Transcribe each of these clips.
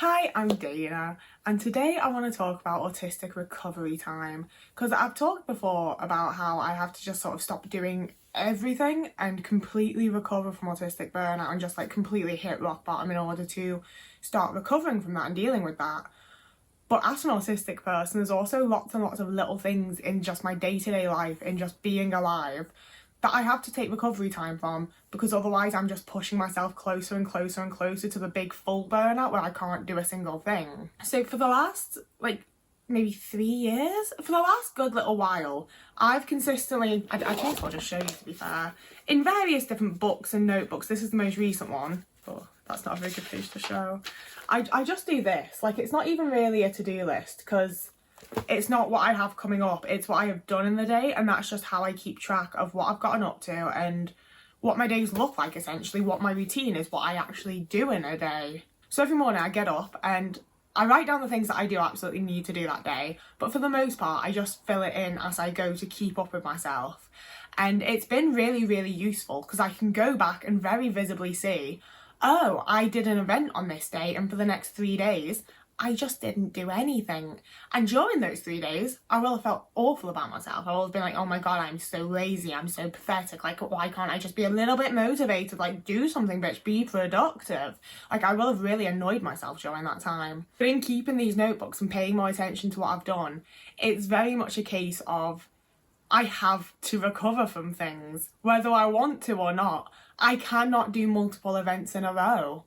Hi, I'm Dana, and today I want to talk about autistic recovery time because I've talked before about how I have to just sort of stop doing everything and completely recover from autistic burnout and just like completely hit rock bottom in order to start recovering from that and dealing with that. But as an autistic person, there's also lots and lots of little things in just my day-to-day life, in just being alive, that I have to take recovery time from because otherwise I'm just pushing myself closer and closer and closer to the big full burnout where I can't do a single thing. So for the last, maybe 3 years, for the last good little while, I've consistently, I may as well just show you to be fair, in various different books and notebooks, this is the most recent one, oh, that's not a very good page to show. I just do this, like it's not even really a to-do list because it's not what I have coming up, it's what I have done in the day, and that's just how I keep track of what I've gotten up to and what my days look like, essentially, what my routine is, what I actually do in a day. So every morning I get up and I write down the things that I do absolutely need to do that day, but for the most part I just fill it in as I go to keep up with myself. And it's been really, really useful because I can go back and very visibly see, oh, I did an event on this day and for the next 3 days I just didn't do anything. And during those 3 days, I will have felt awful about myself. I will have been like, oh my god, I'm so lazy, I'm so pathetic, like why can't I just be a little bit motivated, like do something bitch, be productive. Like I will have really annoyed myself during that time. But in keeping these notebooks and paying more attention to what I've done, it's very much a case of I have to recover from things, whether I want to or not. I cannot do multiple events in a row.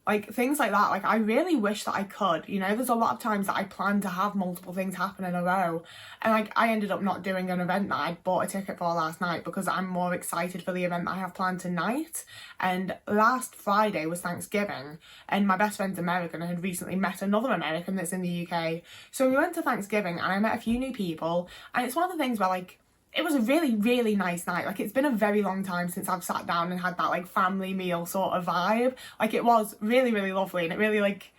Like, things like that, like, I really wish that I could, you know, there's a lot of times that I plan to have multiple things happen in a row, and, like, I ended up not doing an event that I'd bought a ticket for last night because I'm more excited for the event that I have planned tonight. And last Friday was Thanksgiving, and my best friend's American and had recently met another American that's in the UK, so we went to Thanksgiving, and I met a few new people, and it's one of the things where, like, it was a really, really nice night. Like, it's been a very long time since I've sat down and had that, like, family meal sort of vibe. Like, it was really, really lovely, and it really, like,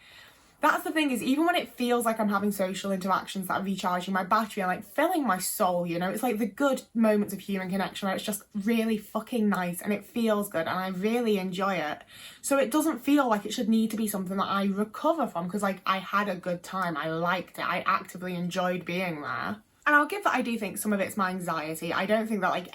that's the thing, is even when it feels like I'm having social interactions that are recharging my battery and, like, filling my soul, you know, it's like the good moments of human connection where it's just really fucking nice and it feels good and I really enjoy it. So it doesn't feel like it should need to be something that I recover from because, like, I had a good time, I liked it, I actively enjoyed being there. And I'll give that I do think some of it's my anxiety. I don't think that, like,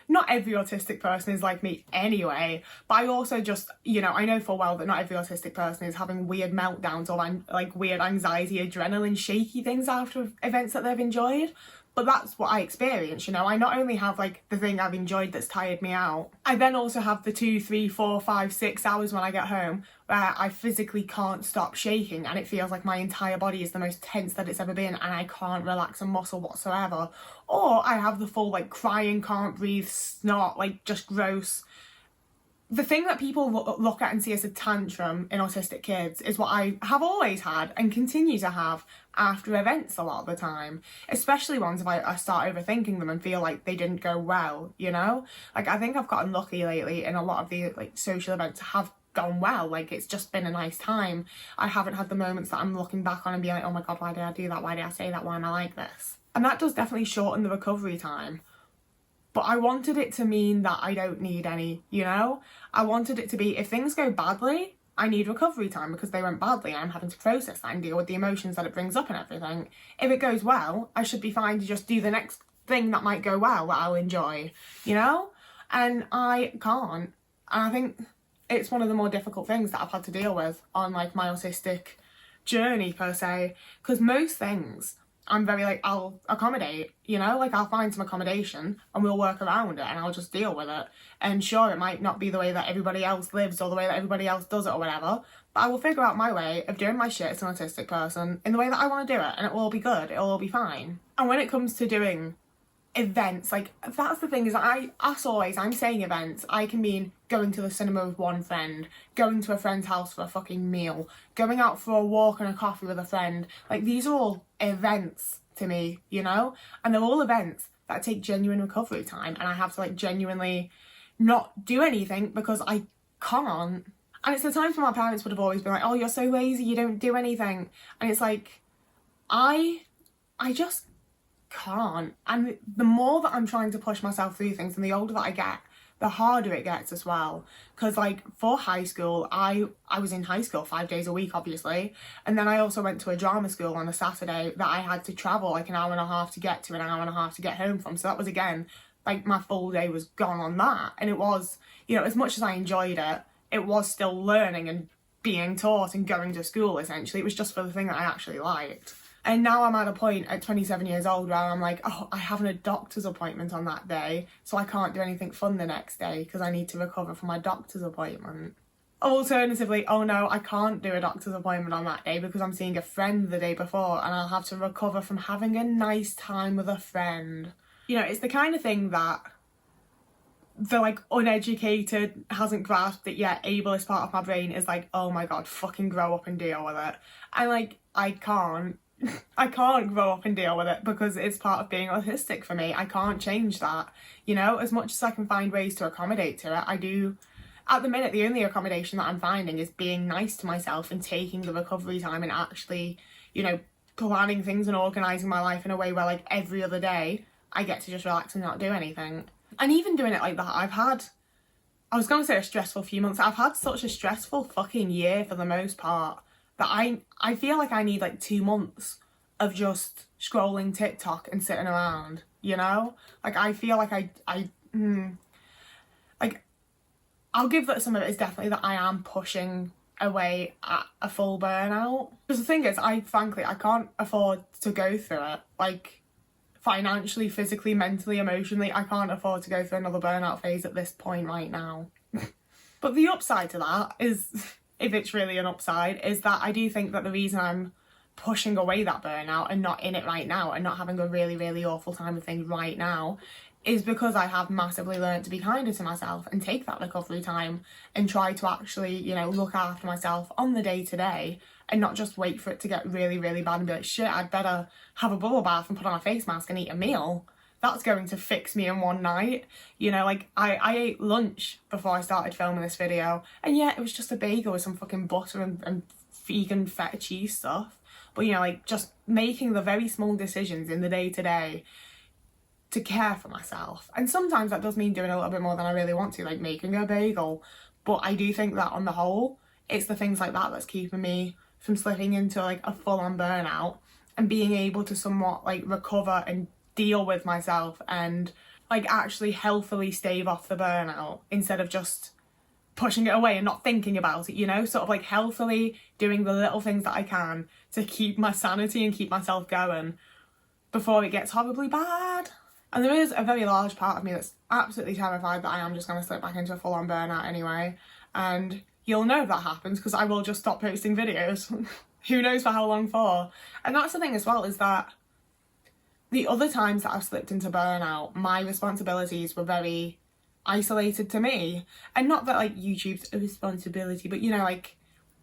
not every autistic person is like me anyway, but I also just, you know, I know full well that not every autistic person is having weird meltdowns or, like, weird anxiety, adrenaline, shaky things after events that they've enjoyed. But that's what I experience, you know. I not only have, like, the thing I've enjoyed that's tired me out, I then also have the 2, 3, 4, 5, 6 hours when I get home where I physically can't stop shaking and it feels like my entire body is the most tense that it's ever been and I can't relax a muscle whatsoever. Or I have the full, like, crying, can't breathe, snot, like, just gross. The thing that people look at and see as a tantrum in autistic kids is what I have always had and continue to have after events a lot of the time, especially ones if I start overthinking them and feel like they didn't go well, you know? Like, I think I've gotten lucky lately and a lot of the, like, social events have gone well. Like, it's just been a nice time. I haven't had the moments that I'm looking back on and being like, oh my god, why did I do that? Why did I say that? Why am I like this? And that does definitely shorten the recovery time. But I wanted it to mean that I don't need any, you know? I wanted it to be, if things go badly, I need recovery time because they went badly. I'm having to process that and deal with the emotions that it brings up and everything. If it goes well, I should be fine to just do the next thing that might go well that I'll enjoy, you know? And I can't. And I think it's one of the more difficult things that I've had to deal with on, like, my autistic journey per se. Because most things I'm very, like, I'll accommodate, you know? Like, I'll find some accommodation and we'll work around it and I'll just deal with it. And sure, it might not be the way that everybody else lives or the way that everybody else does it or whatever, but I will figure out my way of doing my shit as an autistic person in the way that I want to do it, and it will all be good, it'll all be fine. And when it comes to doing events, like, that's the thing, is as always, I'm saying events, I can mean going to the cinema with one friend, going to a friend's house for a fucking meal, going out for a walk and a coffee with a friend. Like, these are all events to me, you know? And they're all events that take genuine recovery time, and I have to, like, genuinely not do anything because I can't. And it's the times when my parents would have always been like, oh, you're so lazy, you don't do anything. And it's like, I just can't. And the more that I'm trying to push myself through things and the older that I get, the harder it gets as well. Because like for high school, I was in high school 5 days a week, obviously, and then I also went to a drama school on a Saturday that I had to travel like an hour and a half to get to, and an hour and a half to get home from. So that was, again, like my full day was gone on that. And it was, you know, as much as I enjoyed it, it was still learning and being taught and going to school, essentially. It was just for the thing that I actually liked. And now I'm at a point at 27 years old where I'm like, oh, I have a doctor's appointment on that day, so I can't do anything fun the next day because I need to recover from my doctor's appointment. Alternatively, oh no, I can't do a doctor's appointment on that day because I'm seeing a friend the day before and I'll have to recover from having a nice time with a friend. You know, it's the kind of thing that the like uneducated, hasn't grasped it yet, ableist part of my brain is like, oh my god, fucking grow up and deal with it. And like, I can't grow up and deal with it because it's part of being autistic for me. I can't change that. You know, as much as I can find ways to accommodate to it, I do. At the minute, the only accommodation that I'm finding is being nice to myself and taking the recovery time and actually, you know, planning things and organising my life in a way where like every other day I get to just relax and not do anything. And even doing it like that, I was going to say a stressful few months. I've had such a stressful fucking year for the most part that I feel like I need like 2 months of just scrolling TikTok and sitting around, you know? Like, I feel like like, I'll give that some of it is definitely that I am pushing away at a full burnout. Because the thing is, I can't afford to go through it. Like, financially, physically, mentally, emotionally, I can't afford to go through another burnout phase at this point right now. But the upside to that is, if it's really an upside, is that I do think that the reason I'm pushing away that burnout and not in it right now and not having a really, really awful time of things right now is because I have massively learned to be kinder to myself and take that recovery time and try to actually, you know, look after myself on the day to day and not just wait for it to get really, really bad and be like, shit, I'd better have a bubble bath and put on a face mask and eat a meal. That's going to fix me in one night. You know, like, I ate lunch before I started filming this video, and yeah, it was just a bagel with some fucking butter and vegan feta cheese stuff. But, you know, like, just making the very small decisions in the day-to-day to care for myself. And sometimes that does mean doing a little bit more than I really want to, like making a bagel. But I do think that on the whole, it's the things like that that's keeping me from slipping into, like, a full-on burnout and being able to somewhat, like, recover and deal with myself and, like, actually healthily stave off the burnout instead of just pushing it away and not thinking about it, you know? Sort of, like, healthily doing the little things that I can to keep my sanity and keep myself going before it gets horribly bad. And there is a very large part of me that's absolutely terrified that I am just going to slip back into a full-on burnout anyway. And you'll know if that happens because I will just stop posting videos. Who knows for how long for. And that's the thing as well, is that the other times that I've slipped into burnout, my responsibilities were very isolated to me. And not that, like, YouTube's a responsibility, but, you know, like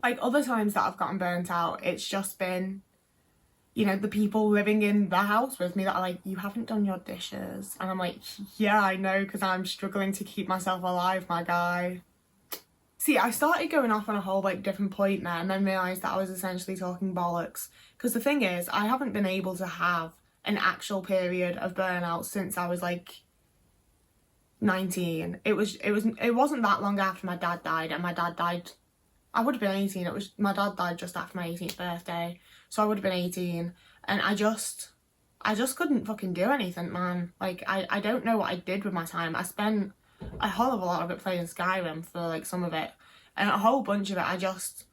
other times that I've gotten burnt out, it's just been, you know, the people living in the house with me that are like, you haven't done your dishes. And I'm like, yeah, I know, because I'm struggling to keep myself alive, my guy. See, I started going off on a whole, like, different point there and then realised that I was essentially talking bollocks. Because the thing is, I haven't been able to have an actual period of burnout since I was, like, 19. It wasn't that long after my dad died, and my dad died, I would have been 18. My dad died just after my 18th birthday. So I would have been 18, and I just couldn't fucking do anything, man. Like, I don't know what I did with my time. I spent a hell of a lot of it playing Skyrim for, like, some of it, and a whole bunch of it I just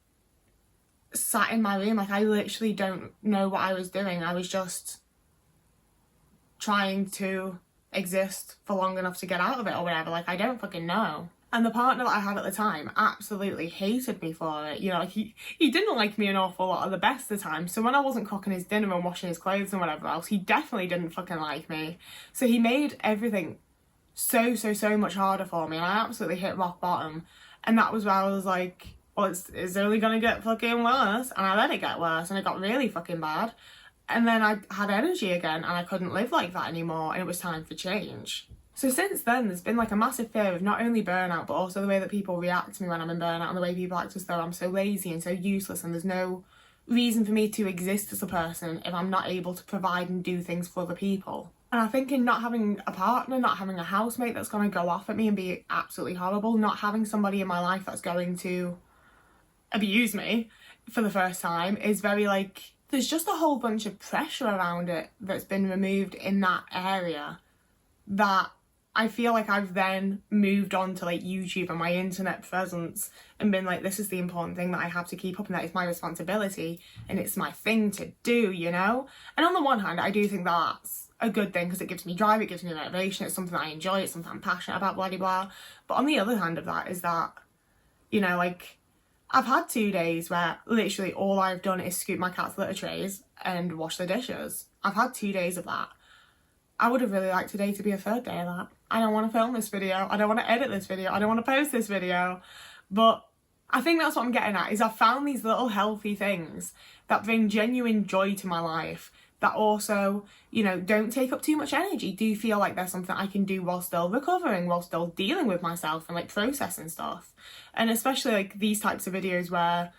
sat in my room. Like, I literally don't know what I was doing. I was just trying to exist for long enough to get out of it or whatever. Like, I don't fucking know. And the partner that I had at the time absolutely hated me for it. You know, like, he didn't like me an awful lot of the best of the time. So when I wasn't cooking his dinner and washing his clothes and whatever else, he definitely didn't fucking like me. So he made everything so much harder for me, and I absolutely hit rock bottom. And that was where I was like, well, it's only gonna get fucking worse. And I let it get worse, and it got really fucking bad. And then I had energy again, and I couldn't live like that anymore, and it was time for change. So since then, there's been, like, a massive fear of not only burnout, but also the way that people react to me when I'm in burnout, and the way people act as though I'm so lazy and so useless, and there's no reason for me to exist as a person if I'm not able to provide and do things for other people. And I think in not having a partner, not having a housemate that's going to go off at me and be absolutely horrible, not having somebody in my life that's going to abuse me for the first time is very like, there's just a whole bunch of pressure around it that's been removed in that area that I feel like I've then moved on to like YouTube and my internet presence and been like, this is the important thing that I have to keep up and that is my responsibility and it's my thing to do, you know? And on the one hand, I do think that's a good thing because it gives me drive, it gives me motivation, it's something that I enjoy, it's something I'm passionate about, blah, blah, blah. But on the other hand of that is that, you know, like, I've had 2 days where literally all I've done is scoop my cat's litter trays and wash the dishes. I've had 2 days of that. I would have really liked today to be a third day of that. I don't want to film this video. I don't want to edit this video. I don't want to post this video. But I think that's what I'm getting at, is I've found these little healthy things that bring genuine joy to my life that also, you know, don't take up too much energy. Do feel like there's something I can do while still recovering, while still dealing with myself and like processing stuff. And especially like these types of videos where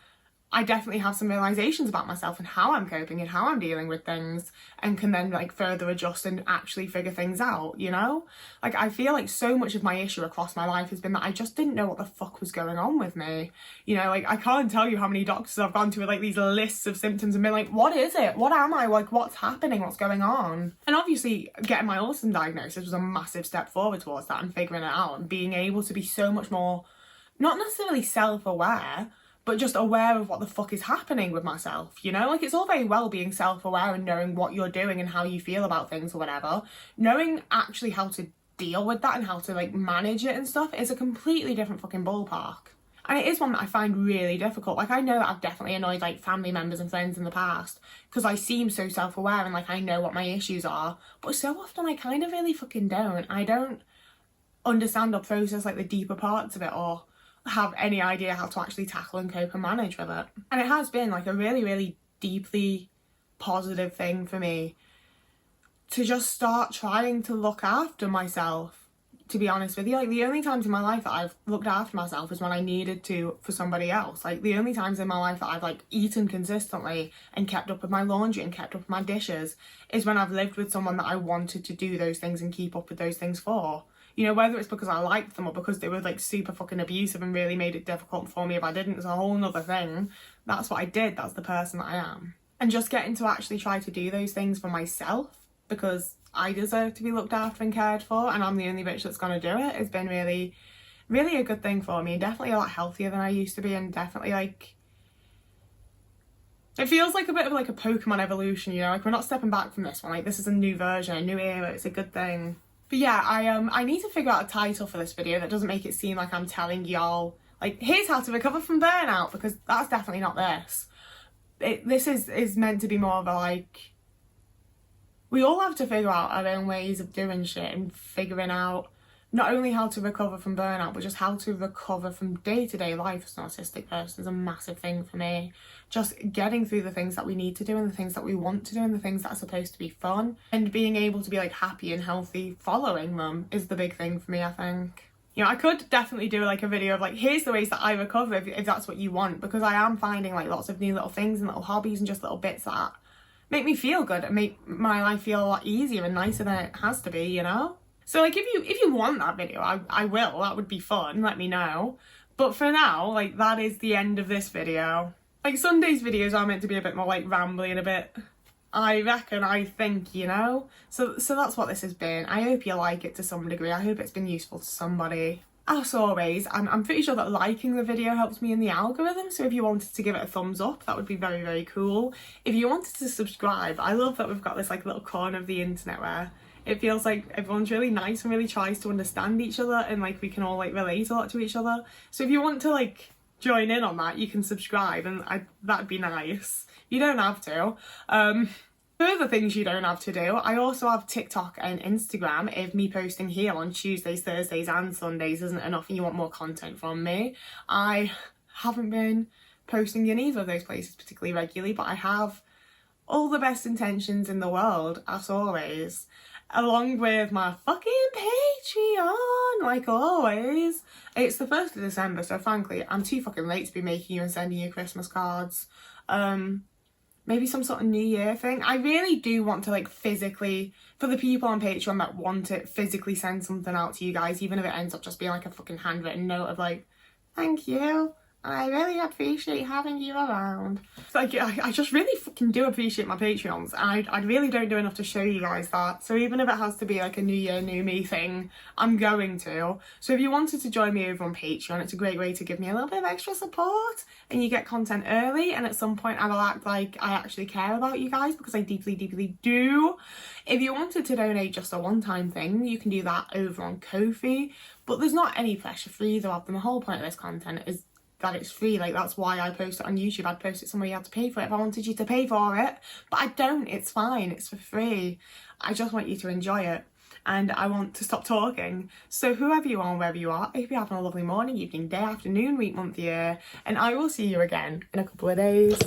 I definitely have some realizations about myself and how I'm coping and how I'm dealing with things and can then like further adjust and actually figure things out, you know? Like I feel like so much of my issue across my life has been that I just didn't know what the fuck was going on with me. You know, like I can't tell you how many doctors I've gone to with like these lists of symptoms and been like, what is it? What am I? Like what's happening? What's going on? And obviously getting my autism diagnosis was a massive step forward towards that and figuring it out and being able to be so much more, not necessarily self-aware, but just aware of what the fuck is happening with myself, you know? Like, it's all very well being self-aware and knowing what you're doing and how you feel about things or whatever. Knowing actually how to deal with that and how to, like, manage it and stuff is a completely different fucking ballpark. And it is one that I find really difficult. Like, I know that I've definitely annoyed, like, family members and friends in the past because I seem so self-aware and, like, I know what my issues are. But so often I kind of really fucking don't. I don't understand or process, like, the deeper parts of it or have any idea how to actually tackle and cope and manage with it. And it has been like a really, really deeply positive thing for me to just start trying to look after myself, to be honest with you. Like the only times in my life that I've looked after myself is when I needed to for somebody else. Like the only times in my life that I've like eaten consistently and kept up with my laundry and kept up with my dishes is when I've lived with someone that I wanted to do those things and keep up with those things for. You know, whether it's because I liked them or because they were like super fucking abusive and really made it difficult for me if I didn't, it's a whole nother thing. That's what I did. That's the person that I am. And just getting to actually try to do those things for myself because I deserve to be looked after and cared for and I'm the only bitch that's going to do it has been really, really a good thing for me. Definitely a lot healthier than I used to be and definitely like, it feels like a bit of like a Pokemon evolution, you know, like we're not stepping back from this one. Like this is a new version, a new era. It's a good thing. But yeah, I need to figure out a title for this video that doesn't make it seem like I'm telling y'all, like, here's how to recover from burnout, because that's definitely not this. This is meant to be more of a, like, we all have to figure out our own ways of doing shit and figuring out not only how to recover from burnout, but just how to recover from day-to-day life as an autistic person is a massive thing for me. Just getting through the things that we need to do and the things that we want to do and the things that are supposed to be fun and being able to be like happy and healthy following them is the big thing for me, I think. You know, I could definitely do like a video of like, here's the ways that I recover if that's what you want, because I am finding like lots of new little things and little hobbies and just little bits that make me feel good and make my life feel a lot easier and nicer than it has to be, you know? So like if you want that video, I will. That would be fun. Let me know. But for now, like that is the end of this video. Like Sunday's videos are meant to be a bit more like rambly and a bit, I reckon, I think, you know? So that's what this has been. I hope you like it to some degree. I hope it's been useful to somebody. As always, I'm pretty sure that liking the video helps me in the algorithm, so if you wanted to give it a thumbs up, that would be very, very cool. If you wanted to subscribe, I love that we've got this like little corner of the internet where it feels like everyone's really nice and really tries to understand each other and like we can all like relate a lot to each other. So if you want to like join in on that, you can subscribe and that'd be nice. You don't have to. Further things you don't have to do, I also have TikTok and Instagram. If me posting here on Tuesdays, Thursdays and Sundays isn't enough and you want more content from me, I haven't been posting in either of those places particularly regularly, but I have all the best intentions in the world, as always. Along with my fucking Patreon, like always. It's the 1st of December, so frankly, I'm too fucking late to be making you and sending you Christmas cards. maybe some sort of New Year thing. I really do want to like physically, for the people on Patreon that want to physically send something out to you guys, even if it ends up just being like a fucking handwritten note of like, thank you, I really appreciate having you around. It's like, I just really fucking do appreciate my Patreons, and I really don't do enough to show you guys that. So even if it has to be like a New Year, New Me thing, I'm going to. So if you wanted to join me over on Patreon, it's a great way to give me a little bit of extra support, and you get content early, and at some point I will act like I actually care about you guys, because I deeply, deeply do. If you wanted to donate just a one-time thing, you can do that over on Ko-fi, but there's not any pressure for either of them. The whole point of this content is that it's free. Like, that's why I post it on YouTube. I'd post it somewhere you had to pay for it if I wanted you to pay for it, but I don't. It's fine, it's for free. I just want you to enjoy it, and I want to stop talking. So whoever you are and wherever you are, I hope you're having a lovely morning, evening, day, afternoon, week, month, year, and I will see you again in a couple of days.